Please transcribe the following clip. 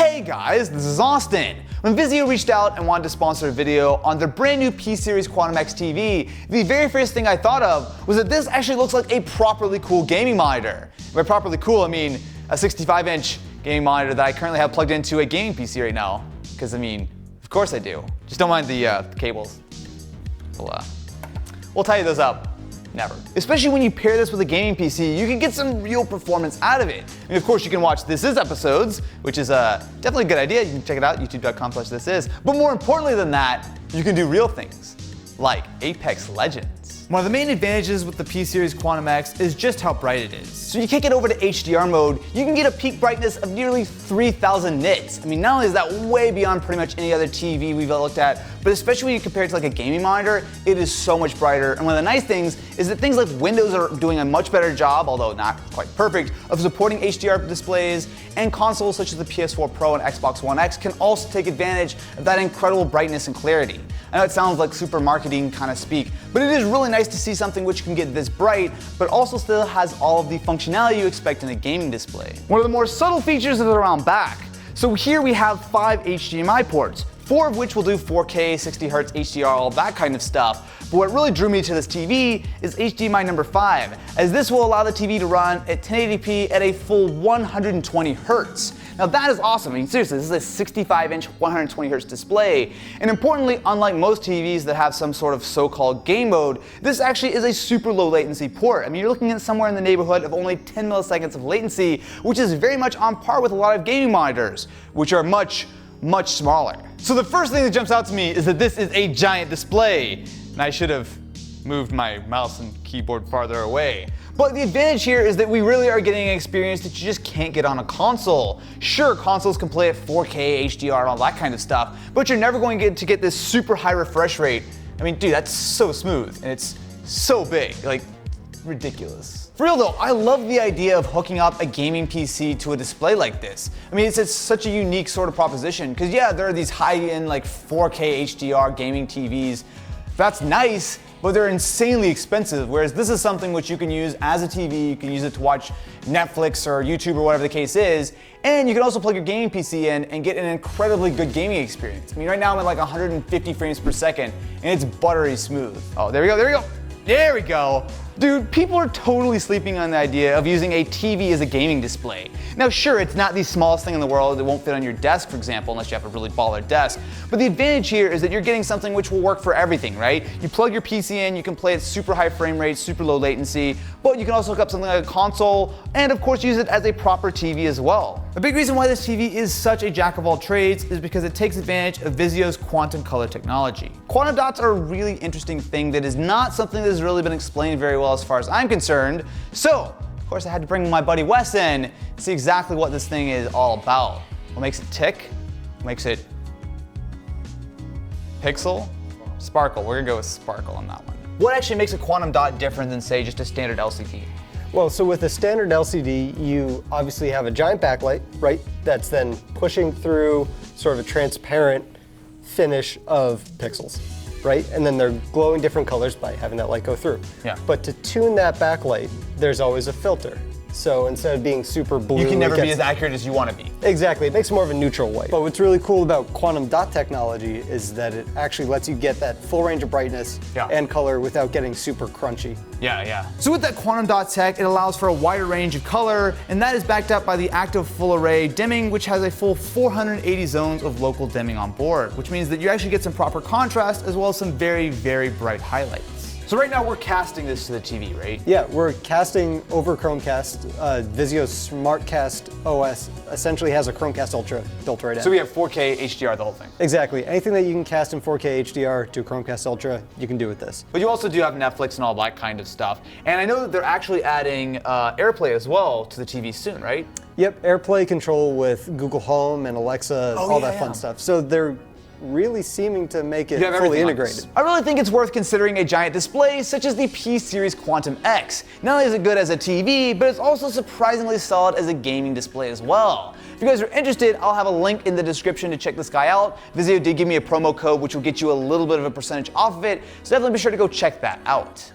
Hey guys, this is Austin. When Vizio reached out and wanted to sponsor a video on their brand new P-Series Quantum X TV, the very first thing I thought of was that this actually looks like a properly cool gaming monitor. By properly cool, I mean a 65-inch gaming monitor that I currently have plugged into a gaming PC right now. Because I mean, of course I do. Just don't mind the cables. We'll tidy those up. Never. Especially when you pair this with a gaming PC, you can get some real performance out of it. I mean, of course, you can watch This Is episodes, which is definitely a good idea. You can check it out, youtube.com/thisis. But more importantly than that, you can do real things, like Apex Legends. One of the main advantages with the P-Series Quantum X is just how bright it is. So you kick it over to HDR mode, you can get a peak brightness of nearly 3000 nits. I mean, not only is that way beyond pretty much any other TV we've looked at, but especially when you compare it to like a gaming monitor, it is so much brighter. And one of the nice things is that things like Windows are doing a much better job, although not quite perfect, of supporting HDR displays, and consoles such as the PS4 Pro and Xbox One X can also take advantage of that incredible brightness and clarity. I know it sounds like super marketing kind of speak, but it is really nice to see something which can get this bright, but also still has all of the functionality you expect in a gaming display. One of the more subtle features is around back. So here we have 5 HDMI ports, 4 of which will do 4K, 60Hz, HDR, all that kind of stuff. But what really drew me to this TV is HDMI number 5, as this will allow the TV to run at 1080p at a full 120 Hz. Now that is awesome. I mean, seriously, this is a 65-inch 120 Hz display. And importantly, unlike most TVs that have some sort of so-called game mode, this actually is a super low latency port. I mean, you're looking at somewhere in the neighborhood of only 10 milliseconds of latency, which is very much on par with a lot of gaming monitors, which are much smaller. So the first thing that jumps out to me is that this is a giant display, and I should have moved my mouse and keyboard farther away. But the advantage here is that we really are getting an experience that you just can't get on a console. Sure, consoles can play at 4K, HDR, and all that kind of stuff, but you're never going to get this super high refresh rate. I mean, dude, that's so smooth, and it's so big, like, ridiculous. For real though, I love the idea of hooking up a gaming PC to a display like this. I mean, it's such a unique sort of proposition, because yeah, there are these high-end like 4K HDR gaming TVs. That's nice, but they're insanely expensive, whereas this is something which you can use as a TV, you can use it to watch Netflix or YouTube or whatever the case is, and you can also plug your gaming PC in and get an incredibly good gaming experience. I mean, right now I'm at like 150 frames per second, and it's buttery smooth. Oh, there we go. There we go. Dude, people are totally sleeping on the idea of using a TV as a gaming display. Now sure, it's not the smallest thing in the world, it won't fit on your desk, for example, unless you have a really baller desk. But the advantage here is that you're getting something which will work for everything, right? You plug your PC in, you can play at super high frame rates, super low latency, but you can also hook up something like a console, and of course use it as a proper TV as well. A big reason why this TV is such a jack of all trades is because it takes advantage of Vizio's quantum color technology. Quantum dots are a really interesting thing that is not something that has really been explained very well as far as I'm concerned. So, of course, I had to bring my buddy Wes in to see exactly what this thing is all about. What makes it tick? What makes it pixel? Sparkle. We're gonna go with sparkle on that one. What actually makes a quantum dot different than, say, just a standard LCD? Well, so with a standard LCD, you obviously have a giant backlight, right? That's then pushing through sort of a transparent finish of pixels, right? And then they're glowing different colors by having that light go through. Yeah. But to tune that backlight, there's always a filter. So instead of being super blue, You can never be as accurate as you want to be. Exactly, it makes more of a neutral white. But what's really cool about quantum dot technology is that it actually lets you get that full range of brightness and color without getting super crunchy. Yeah. So with that quantum dot tech, it allows for a wider range of color, and that is backed up by the active full array dimming, which has a full 480 zones of local dimming on board, which means that you actually get some proper contrast as well as some very bright highlights. So right now we're casting this to the TV, right? Yeah, we're casting over Chromecast. Vizio's SmartCast OS essentially has a Chromecast Ultra built right in. So we have 4K HDR, the whole thing. Exactly. Anything that you can cast in 4K HDR to Chromecast Ultra, you can do with this. But you also do have Netflix and all that kind of stuff. And I know that they're actually adding AirPlay as well to the TV soon, right? Yep, AirPlay control with Google Home and Alexa, all that fun stuff. So they're really seeming to make it fully integrated. I really think it's worth considering a giant display such as the P-Series Quantum X. Not only is it good as a TV, but it's also surprisingly solid as a gaming display as well. If you guys are interested, I'll have a link in the description to check this guy out. Vizio did give me a promo code which will get you a little bit of a percentage off of it, so definitely be sure to go check that out.